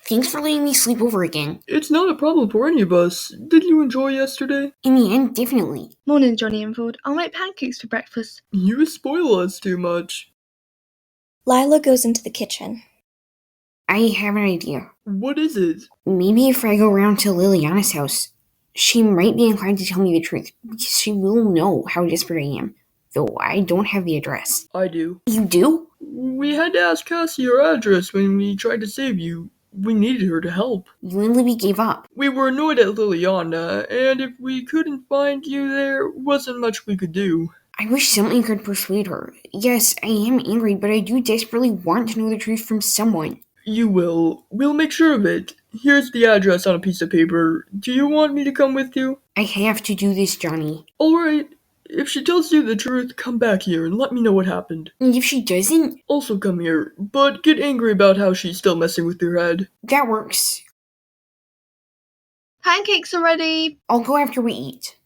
Thanks for letting me sleep over again. It's not a problem for any of us. Did you enjoy yesterday? In the end, definitely. Morning, Johnny and Ford. I'll make pancakes for breakfast. You spoil us too much. Lila goes into the kitchen. I have an idea. What is it? Maybe if I go around to Liliana's house, she might be inclined to tell me the truth, because she will know how desperate I am, though I don't have the address. I do. You do? We had to ask Cassie your address when we tried to save you. We needed her to help. You and Livie gave up. We were annoyed at Liliana, and if we couldn't find you, there wasn't much we could do. I wish something could persuade her. Yes, I am angry, but I do desperately want to know the truth from someone. You will. We'll make sure of it. Here's the address on a piece of paper. Do you want me to come with you? I have to do this, Johnny. Alright. If she tells you the truth, come back here and let me know what happened. And if she doesn't? Also come here, but get angry about how she's still messing with your head. That works. Pancakes are ready. I'll go after we eat.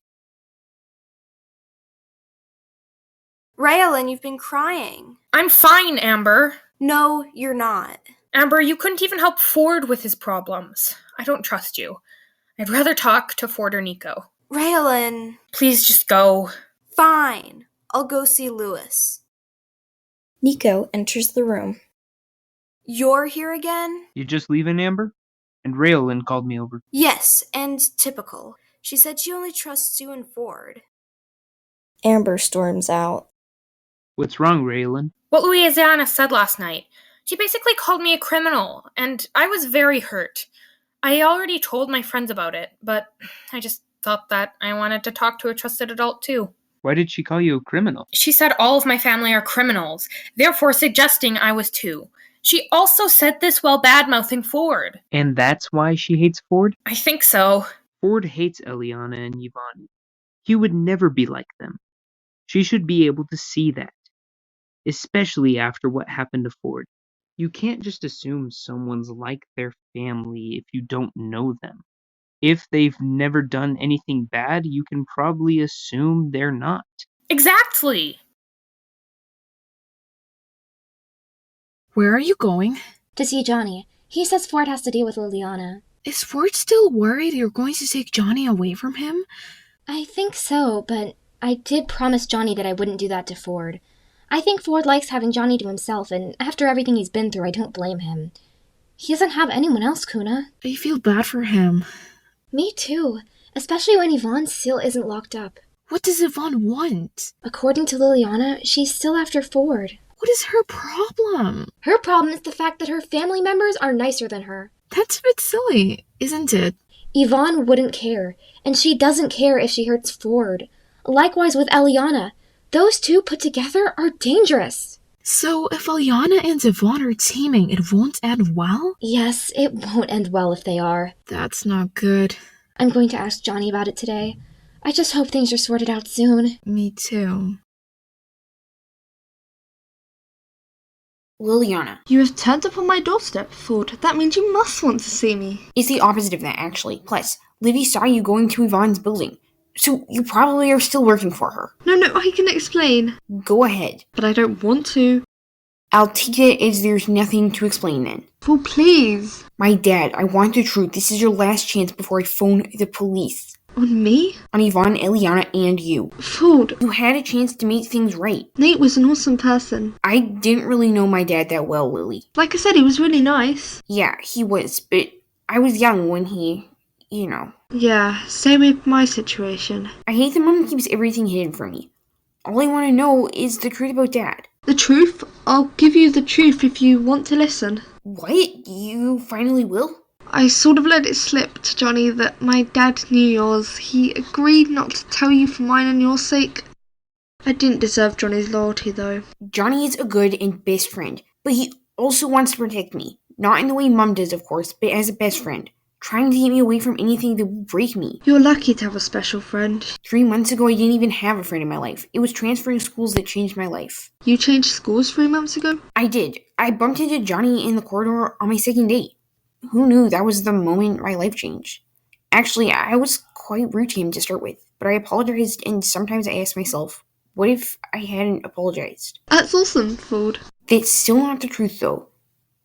Raylan, you've been crying. I'm fine, Amber. No, you're not. Amber, you couldn't even help Ford with his problems. I don't trust you. I'd rather talk to Ford or Nico. Raylan. Please just go. Fine. I'll go see Lewis. Nico enters the room. You're here again? You just leaving, Amber? And Raylan called me over. Yes, and typical. She said she only trusts you and Ford. Amber storms out. What's wrong, Raylan? What Louisiana said last night. She basically called me a criminal, and I was very hurt. I already told my friends about it, but I just thought that I wanted to talk to a trusted adult too. Why did she call you a criminal? She said all of my family are criminals, therefore suggesting I was too. She also said this while bad-mouthing Ford. And that's why she hates Ford? I think so. Ford hates Eliana and Yvonne. He would never be like them. She should be able to see that, especially after what happened to Ford. You can't just assume someone's like their family if you don't know them. If they've never done anything bad, you can probably assume they're not. Exactly! Where are you going? To see Johnny. He says Ford has to deal with Liliana. Is Ford still worried you're going to take Johnny away from him? I think so, but I did promise Johnny that I wouldn't do that to Ford. I think Ford likes having Johnny to himself, and after everything he's been through, I don't blame him. He doesn't have anyone else, Kuna. I feel bad for him. Me too, especially when Yvonne still isn't locked up. What does Yvonne want? According to Liliana, she's still after Ford. What is her problem? Her problem is the fact that her family members are nicer than her. That's a bit silly, isn't it? Yvonne wouldn't care, and she doesn't care if she hurts Ford. Likewise with Eliana. Those two put together are dangerous. So if Eliana and Yvonne are teaming, it won't end well? Yes, it won't end well if they are. That's not good. I'm going to ask Johnny about it today. I just hope things are sorted out soon. Me too. Liliana. You have turned up on my doorstep, Ford. That means you must want to see me. It's the opposite of that, actually. Plus, Livie saw you going to Yvonne's building. So you probably are still working for her. No, I can explain. Go ahead. But I don't want to. I'll take it as there's nothing to explain then. Ford, please. My dad, I want the truth. This is your last chance before I phone the police. On me? On Yvonne, Eliana, and you. Ford. You had a chance to make things right. Nate was an awesome person. I didn't really know my dad that well, Lily. Like I said, he was really nice. Yeah, he was, but I was young when he, Yeah, same with my situation. I hate that Mom keeps everything hidden from me. All I want to know is the truth about Dad. The truth? I'll give you the truth if you want to listen. What? You finally will? I sort of let it slip to Johnny that my dad knew yours. He agreed not to tell you for mine and your sake. I didn't deserve Johnny's loyalty, though. Johnny is a good and best friend, but he also wants to protect me. Not in the way Mom does, of course, but as a best friend. Trying to keep me away from anything that will break me. You're lucky to have a special friend. 3 months ago, I didn't even have a friend in my life. It was transferring schools that changed my life. You changed schools 3 months ago? I did. I bumped into Johnny in the corridor on my second date. Who knew that was the moment my life changed? Actually, I was quite rude to him to start with, but I apologized, and sometimes I ask myself, what if I hadn't apologized? That's awesome, Ford. That's still not the truth, though.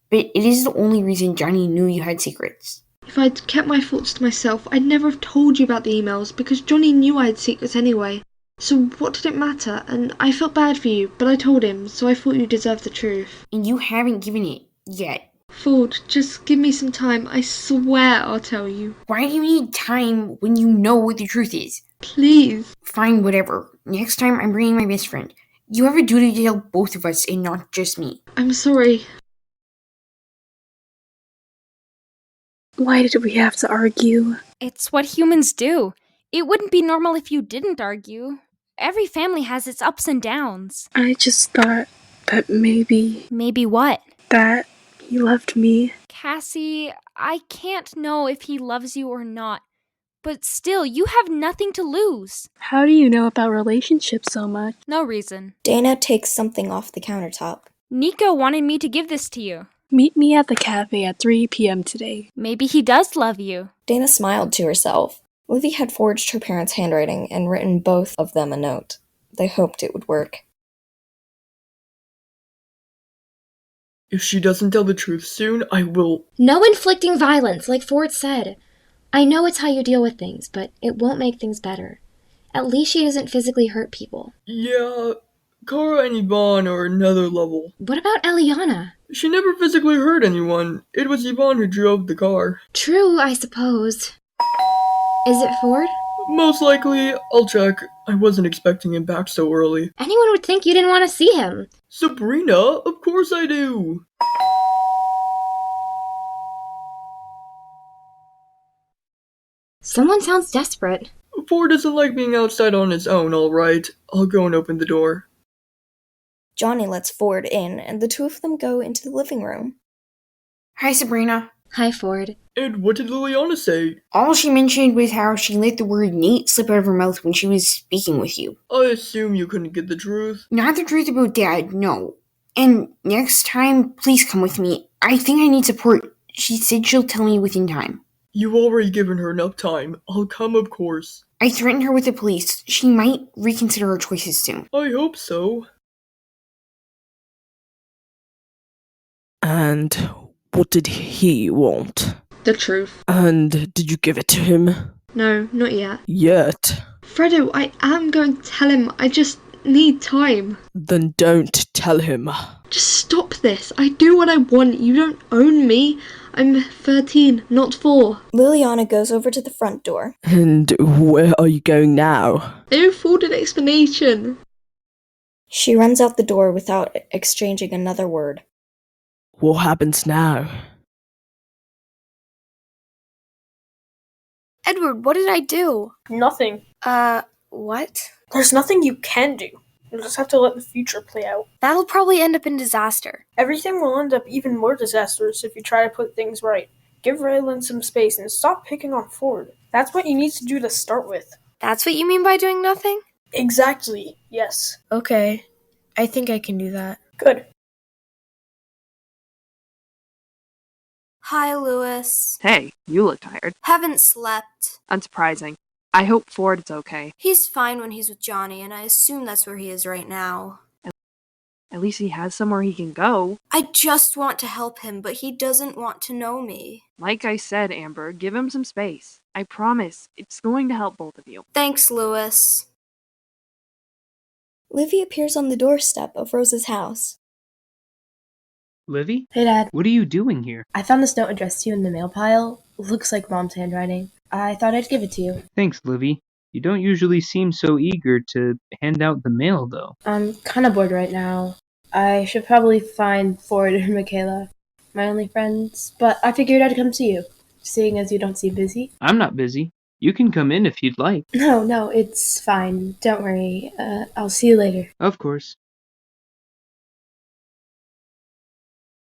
but it is the only reason Johnny knew you had secrets. If I'd kept my thoughts to myself, I'd never have told you about the emails, because Johnny knew I had secrets anyway. So what did it matter? And I felt bad for you, but I told him, so I thought you deserved the truth. And you haven't given it yet. Ford, just give me some time. I swear I'll tell you. Why do you need time when you know what the truth is? Please. Fine, whatever. Next time I'm bringing my best friend. You have a duty to tell both of us and not just me. I'm sorry. Why did we have to argue? It's what humans do. It wouldn't be normal if you didn't argue. Every family has its ups and downs. I just thought that maybe... Maybe what? That he loved me. Cassie, I can't know if he loves you or not. But still, you have nothing to lose. How do you know about relationships so much? No reason. Dana takes something off the countertop. Nico wanted me to give this to you. Meet me at the cafe at 3 p.m. today. Maybe he does love you. Dana smiled to herself. Livie had forged her parents' handwriting and written both of them a note. They hoped it would work. If she doesn't tell the truth soon, I will... No inflicting violence, like Ford said. I know it's how you deal with things, but it won't make things better. At least she doesn't physically hurt people. Yeah, Kara and Yvonne are another level. What about Eliana? She never physically hurt anyone. It was Yvonne who drove the car. True, I suppose. Is it Ford? Most likely. I'll check. I wasn't expecting him back so early. Anyone would think you didn't want to see him. Sabrina? Of course I do. Someone sounds desperate. Ford doesn't like being outside on his own, alright. I'll go and open the door. Johnny lets Ford in, and the two of them go into the living room. Hi, Sabrina. Hi, Ford. And what did Liliana say? All she mentioned was how she let the word Nate slip out of her mouth when she was speaking with you. I assume you couldn't get the truth. Not the truth about Dad, no. And next time, please come with me. I think I need support. She said she'll tell me within time. You've already given her enough time. I'll come, of course. I threatened her with the police. She might reconsider her choices soon. I hope so. And what did he want? The truth. And did you give it to him? No, not yet. Yet. Fredo, I am going to tell him. I just need time. Then don't tell him. Just stop this. I do what I want. You don't own me. I'm 13, not 4. Liliana goes over to the front door. And where are you going now? I owe Ford an explanation. She runs out the door without exchanging another word. What happens now? Edward, what did I do? Nothing. What? There's nothing you can do. You'll just have to let the future play out. That'll probably end up in disaster. Everything will end up even more disastrous if you try to put things right. Give Raylan some space and stop picking on Ford. That's what you need to do to start with. That's what you mean by doing nothing? Exactly, yes. Okay. I think I can do that. Good. Hi, Lewis. Hey, you look tired. Haven't slept. Unsurprising. I hope Ford is okay. He's fine when he's with Johnny, and I assume that's where he is right now. At least he has somewhere he can go. I just want to help him, but he doesn't want to know me. Like I said, Amber, give him some space. I promise, it's going to help both of you. Thanks, Lewis. Livie appears on the doorstep of Rose's house. Livie? Hey, Dad. What are you doing here? I found this note addressed to you in the mail pile. Looks like Mom's handwriting. I thought I'd give it to you. Thanks, Livie. You don't usually seem so eager to hand out the mail, though. I'm kind of bored right now. I should probably find Ford and Michaela, my only friends, but I figured I'd come see you, seeing as you don't seem busy. I'm not busy. You can come in if you'd like. No, it's fine. Don't worry. I'll see you later. Of course.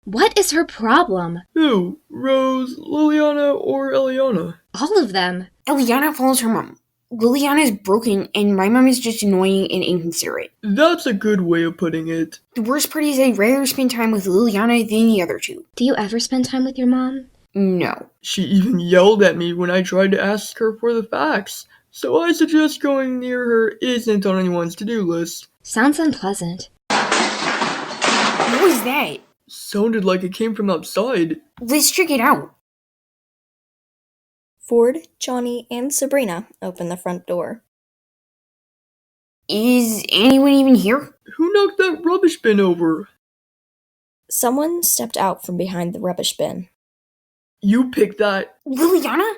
What is her problem? Who? Rose, Liliana, or Eliana? All of them. Eliana follows her mom. Liliana is broken, and my mom is just annoying and inconsiderate. That's a good way of putting it. The worst part is I'd rather spend time with Liliana than the other two. Do you ever spend time with your mom? No. She even yelled at me when I tried to ask her for the facts, so I suggest going near her isn't on anyone's to-do list. Sounds unpleasant. What was that? Sounded like it came from outside. Let's check it out. Ford, Johnny, and Sabrina open the front door. Is anyone even here? Who knocked that rubbish bin over? Someone stepped out from behind the rubbish bin. You picked that. Liliana?